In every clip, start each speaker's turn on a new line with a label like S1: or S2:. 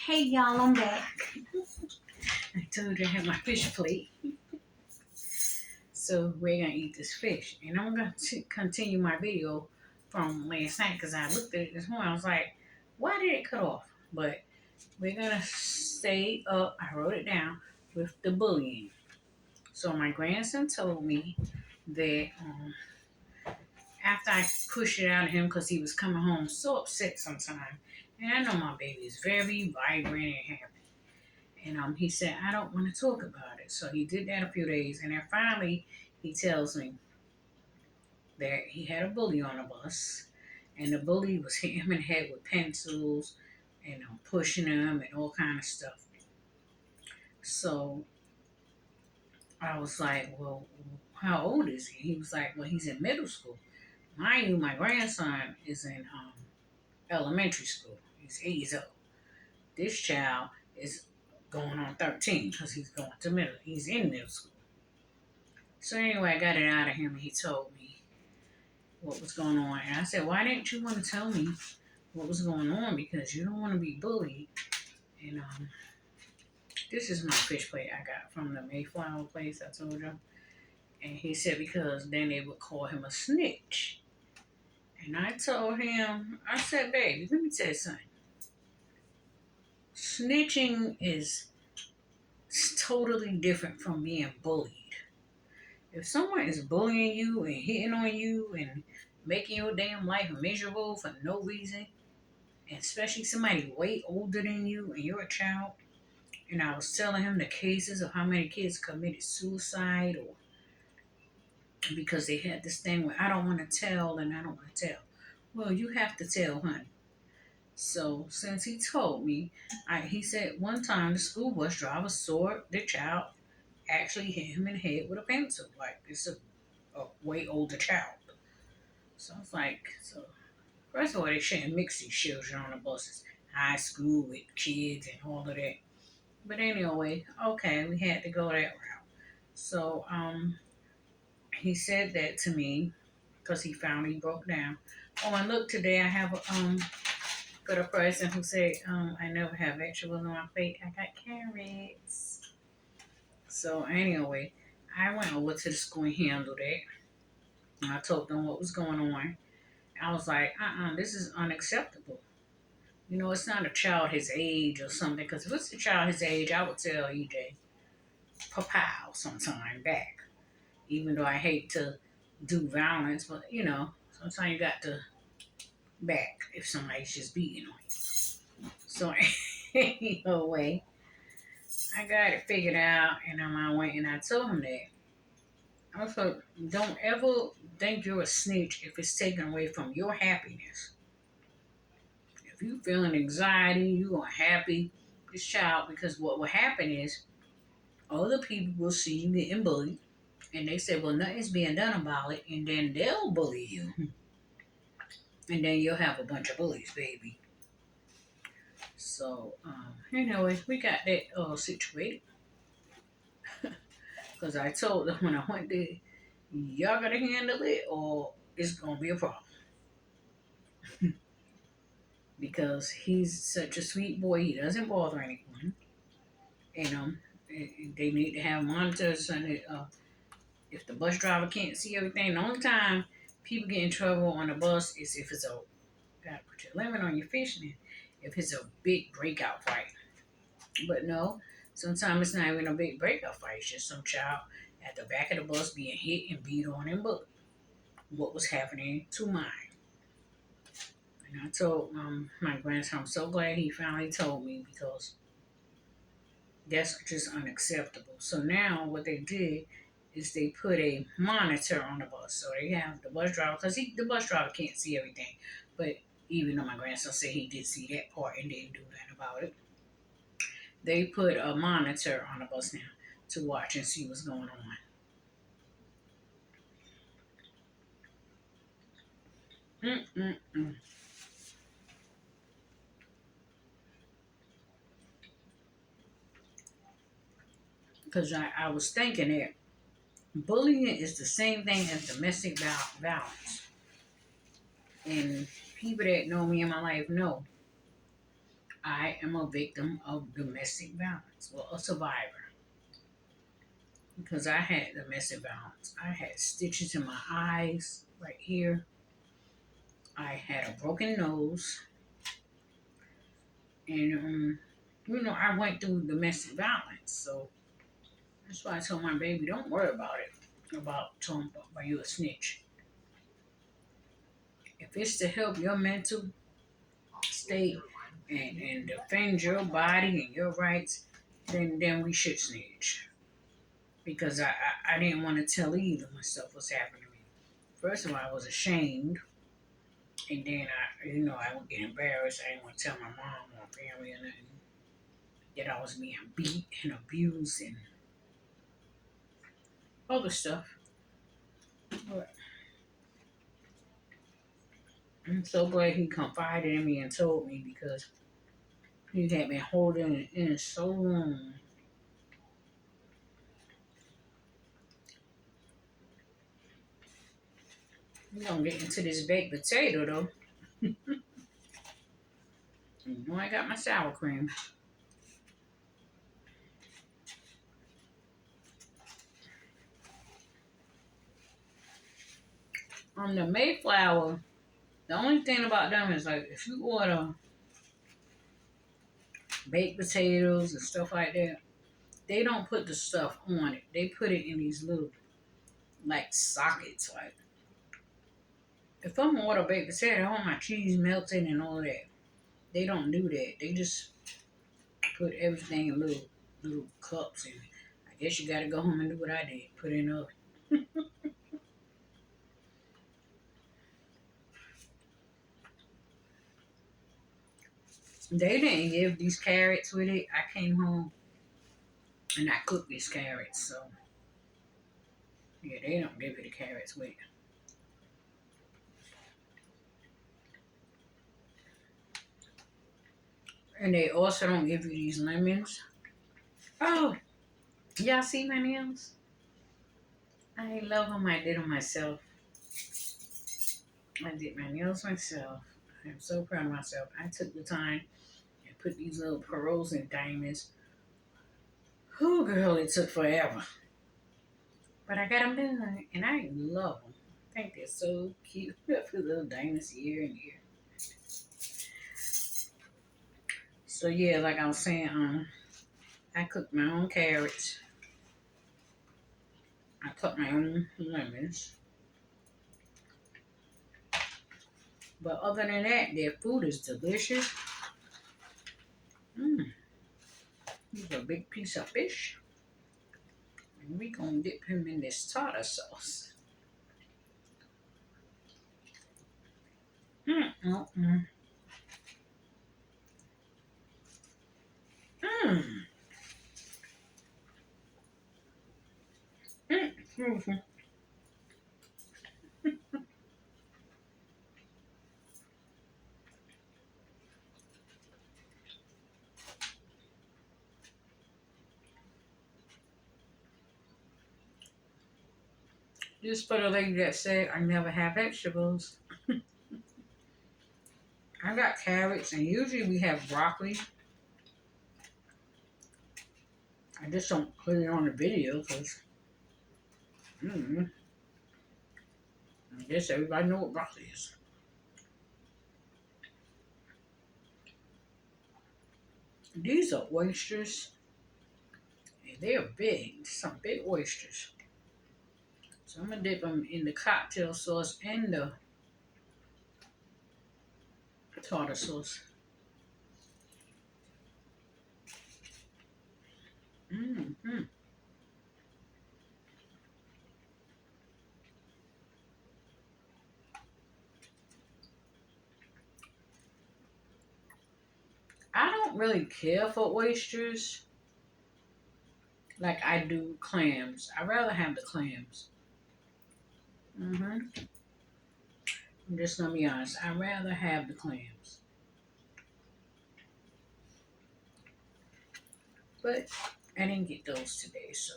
S1: Hey y'all, I'm back. I told you I had my fish plate. So we're gonna eat this fish. And I'm gonna continue my video from last night because I looked at it this morning. I was like, why did it cut off? But we're gonna stay up. I wrote it down with the bullying. So my grandson told me that after I pushed it out of him because he was coming home so upset sometime. And I know my baby is very vibrant and happy. And he said, I don't want to talk about it. So he did that a few days. And then finally, he tells me that he had a bully on the bus. And the bully was hitting him in the head with pencils and pushing him and all kind of stuff. So I was like, well, how old is he? He was like, well, he's in middle school. Mind you, my grandson is in elementary school. He's 8 years old. This child is going on 13 because he's going to middle. He's in middle school. So anyway, I got it out of him, and he told me what was going on. And I said, why didn't you want to tell me what was going on? Because you don't want to be bullied. And this is my fish plate I got from the Mayflower place I told you. And he said because then they would call him a snitch. And I told him, I said, baby, let me tell you something. Snitching is totally different from being bullied. If someone is bullying you and hitting on you and making your damn life miserable for no reason, and especially somebody way older than you and you're a child, and I was telling him the cases of how many kids committed suicide or because they had this thing where I don't want to tell and I don't want to tell. Well, you have to tell, honey. So since he told me, he said one time the school bus driver saw the child actually hit him in the head with a pencil. Like it's a way older child. So I was like, so first of all, they shouldn't mix these children on the buses. High school with kids and all of that. But anyway, okay, we had to go that route. So he said that to me because he finally broke down. Oh, and look, today I have for the person who said I never have vegetables on my plate. I got carrots. So anyway, I went over to the school and handled it. And I told them what was going on. I was like, this is unacceptable. You know, it's not a child his age or something. Because if it's a child his age, I would tell EJ, pow sometime back. Even though I hate to do violence, but you know, sometimes you got to back if somebody's just beating on you. So anyway, I got it figured out, and I went and I told him that. Also, don't ever think you're a snitch if it's taken away from your happiness. If you feeling anxiety, you are happy, this child, because what will happen is other people will see you getting bullied, and they say, well, nothing's being done about it, and then they'll bully you. And then you'll have a bunch of bullies, baby. So, anyway, we got that situated. Because I told them when I went there, y'all gotta handle it or it's gonna be a problem. Because he's such a sweet boy, he doesn't bother anyone. And they need to have monitors and if the bus driver can't see everything, the only time people get in trouble on the bus is if it's gotta put your limit on your fishing, if it's a big breakout fight. But no, sometimes it's not even a big breakout fight. It's just some child at the back of the bus being hit and beat on and bullied. What was happening to mine. And I told my grandson, I'm so glad he finally told me because that's just unacceptable. So now what they did is they put a monitor on the bus. So they have the bus driver, because the bus driver can't see everything. But even though my grandson said he did see that part and didn't do that about it, they put a monitor on the bus now to watch and see what's going on. Mm-mm-mm. Because I was thinking that bullying is the same thing as domestic violence. And people that know me in my life know I am a victim of domestic violence, well, a survivor, because I had domestic violence. I had stitches in my eyes right here. I had a broken nose, and I went through domestic violence. So that's why I told my baby, don't worry about it, about telling about you a snitch. If it's to help your mental state and defend your body and your rights, then we should snitch. Because I didn't want to tell either when stuff was happening to me. First of all, I was ashamed, and then I would get embarrassed. I didn't want to tell my mom or family or nothing that I was being beat and abused and other stuff. But I'm so glad he confided in me and told me because he had been holding it in so long. We're gonna get into this baked potato though. I got my sour cream. On the Mayflower, the only thing about them is like if you order baked potatoes and stuff like that, they don't put the stuff on it. They put it in these little like sockets. Like if I'm gonna order baked potato, I want my cheese melted and all that. They don't do that. They just put everything in little cups, and I guess you gotta go home and do what I did. Put it in the oven. They didn't give these carrots with it. I came home and I cooked these carrots, so yeah, they don't give you the carrots with it. And they also don't give you these lemons. Oh, y'all see my nails? I love them. I did them myself. I did my nails myself. I'm so proud of myself. I took the time and put these little pearls and diamonds. Oh, girl, it took forever. But I got them done, and I love them. I think they're so cute. I put little diamonds here and here. So yeah, like I was saying, I cooked my own carrots. I cut my own lemons. But other than that, their food is delicious. Mmm, here's a big piece of fish. And we gonna dip him in this tartar sauce. Mmm, mmm, mmm. Mmm. Mm. Just for the lady that said I never have vegetables. I got carrots, and usually we have broccoli. I just don't put it on the video because I guess everybody know what broccoli is. These are oysters, and they are big. Some big oysters. So I'm gonna dip them in the cocktail sauce and the tartar sauce. Mm-hmm. I don't really care for oysters like I do clams. I rather have the clams. I'm just gonna be honest. I rather have the clams. But I didn't get those today, so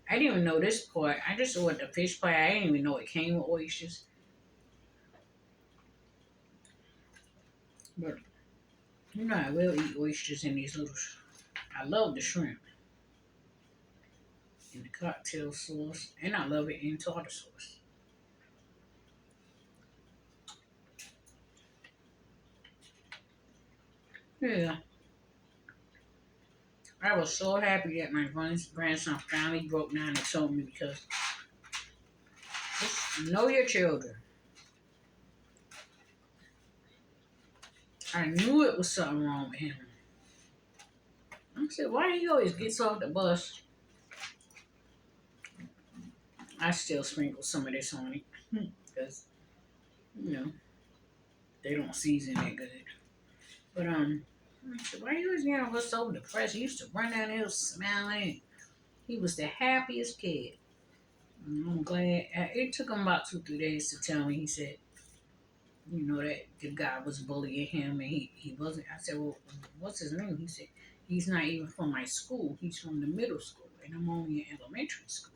S1: I didn't even know this part. I just ordered the fish pie. I didn't even know it came with oysters. But You know, I will eat oysters in these little. I love the shrimp in the cocktail sauce, and I love it in tartar sauce. Yeah, I was so happy that my grandson finally broke down and told me because just know your children. I knew it was something wrong with him. I said, why he always gets off the bus? I still sprinkle some of this on it because you know they don't season it good. But I said, why he always getting on the bus so depressed? He used to run down the hill smiling. He was the happiest kid. And I'm glad. It took him about 2 3 days to tell me. He said, you know that the guy was bullying him, and he wasn't. I said, well, what's his name? He said, he's not even from my school. He's from the middle school, and I'm only in elementary school.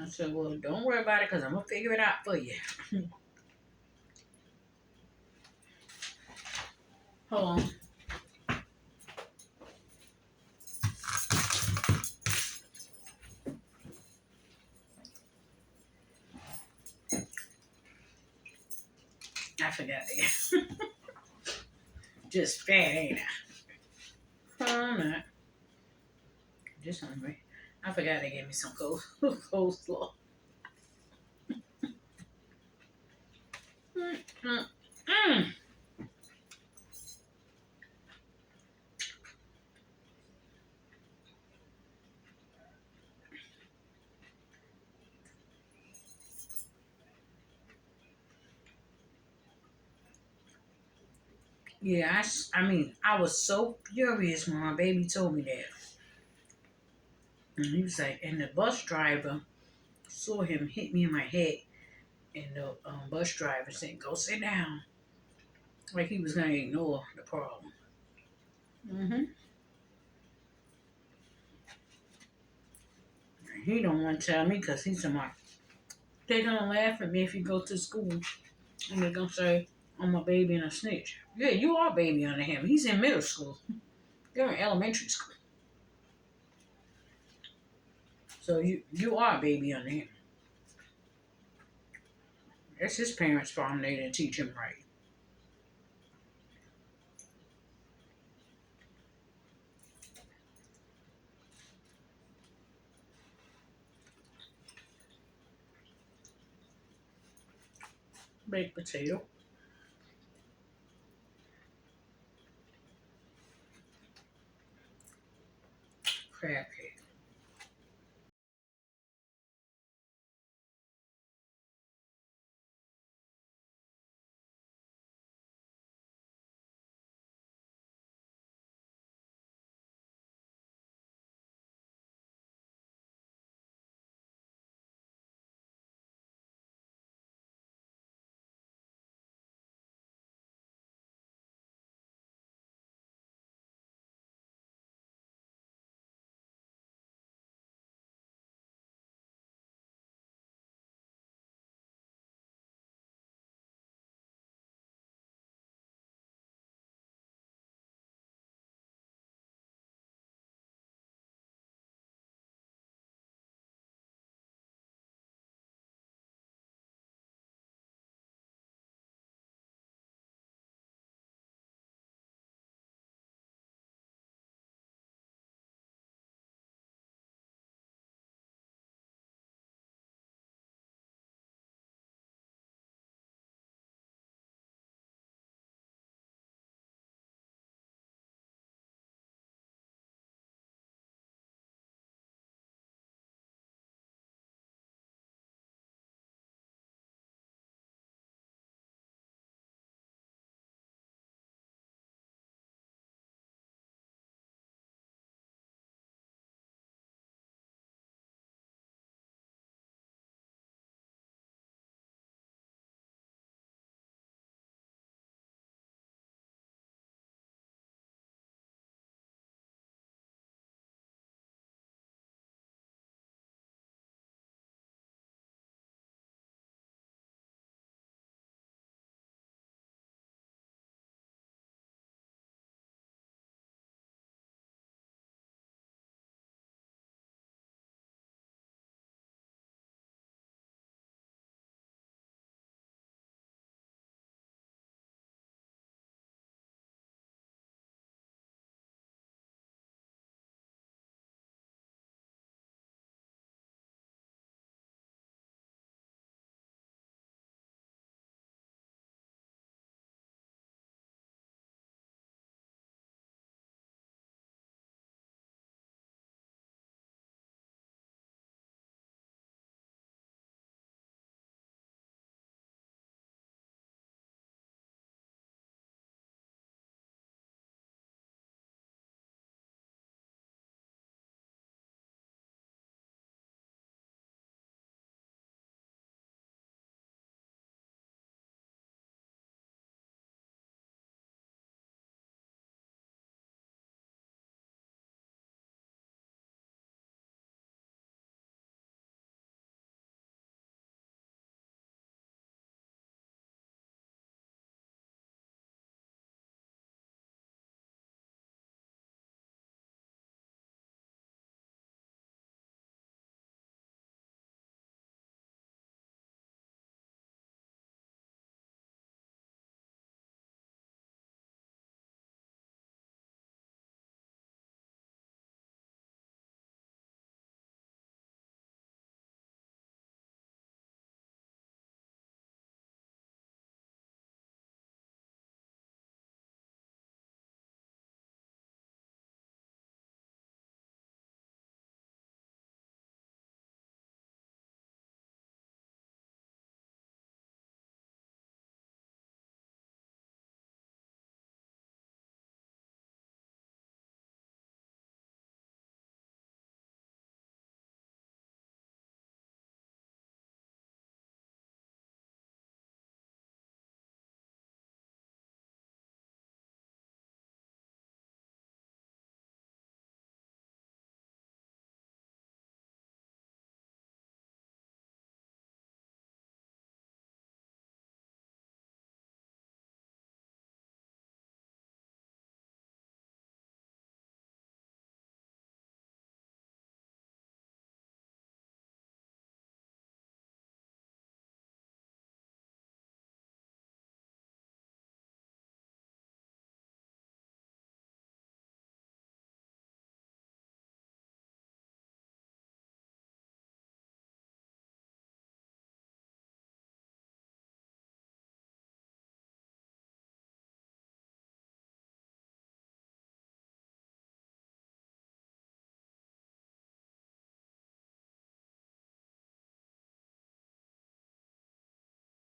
S1: I said, well, don't worry about it because I'm going to figure it out for you. Hold on. I forgot again. Just fat, ain't I? I'm not. Just hungry. I forgot they gave me some coleslaw. Mm, mm, mm. Yeah, I mean, I was so furious when my baby told me that. And he was like, and the bus driver saw him hit me in my head. And the bus driver said, go sit down. Like he was going to ignore the problem. Mm-hmm. He don't want to tell me because he's my. They're going to laugh at me if you go to school. And they're going to say, I'm a baby and a snitch. Yeah, you are a baby under him. He's in middle school. You're in elementary school. So you are a baby under him. That's his parents' problem. They didn't teach him right. Baked potato, crab cake.